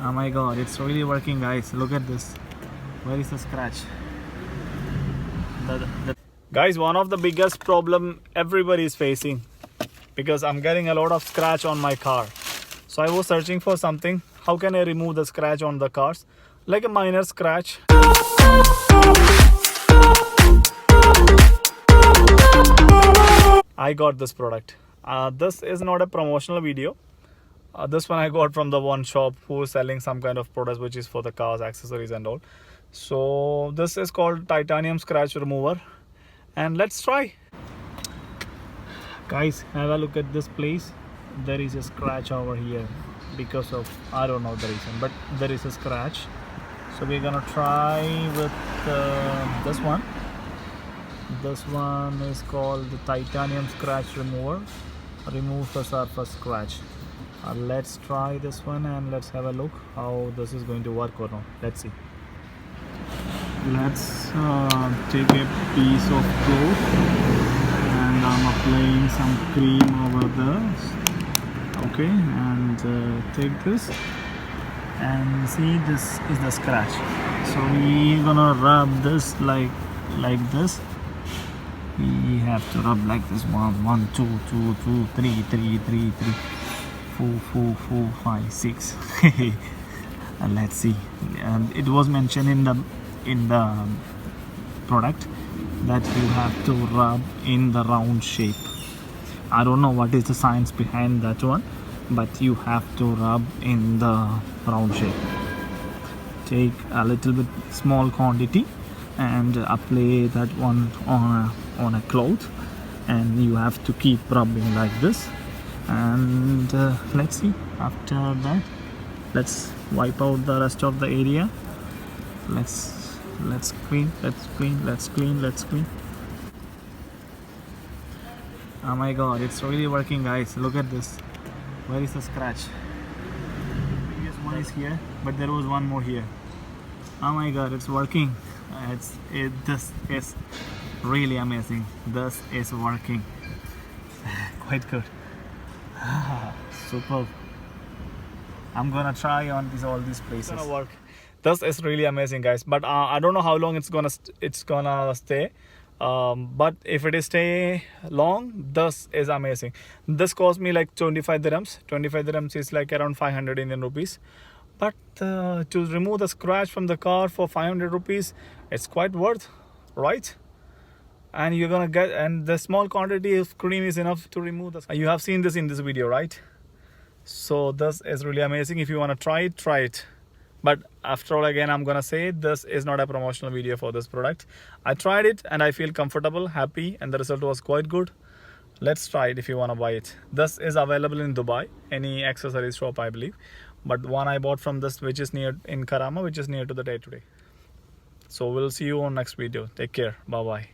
Oh my god, it's really working, guys. Look at this. Where is the scratch? Guys, one of the biggest problem everybody is facing, because I'm getting a lot of scratch on my car. So I was searching for something. How can I remove the scratch on the cars? Like a minor scratch. I got this product. This is not a promotional video. This one I got from the one shop who is selling some kind of products which is for the cars, accessories and all. So this is called titanium scratch remover, and let's try. Guys, have a look at this place. There is a scratch over here because of, I don't know the reason, but there is a scratch. So we're gonna try with this one. This one is called the titanium scratch remover. Remove the surface scratch. Let's try this one and let's have a look how this is going to work or not. Let's see. Let's take a piece of cloth and I'm applying some cream over there. Okay, and take this and see, this is the scratch. So we're gonna rub this like this. We have to rub like this. 1 2 2 2 3 3 3 3 4 4 4 5 6. And let's see. It was mentioned in the product that you have to rub in the round shape. I don't know what is the science behind that one, but you have to rub in the round shape. Take a little bit small quantity and apply that one on a cloth, and you have to keep rubbing like this. And let's see, after that let's wipe out the rest of the area. Let's clean. Oh my god, it's really working, guys. Look at this. Where is the scratch? Previous one is here, but there was one more here. Oh my god, it's working. This is really amazing. This is working. Quite good. Superb. I'm gonna try on all these places. It's gonna work. This is really amazing, guys. But I don't know how long it's gonna stay. But if it is stay long, this is amazing. This cost me like 25 dirhams. 25 dirhams is like around 500 Indian rupees. But to remove the scratch from the car for 500 rupees, it's quite worth, right? And you're gonna get, and the small quantity of cream is enough to remove the. You have seen this in this video, right? So this is really amazing. If you want to try it. But after all, again, I'm gonna say this is not a promotional video for this product. I tried it and I feel comfortable, happy, and the result was quite good. Let's try it if you want to buy it. This is available in Dubai, any accessories shop, I believe. But one I bought from this, which is near in Karama, which is near to the Day Today. So we'll see you on next video. Take care. Bye bye.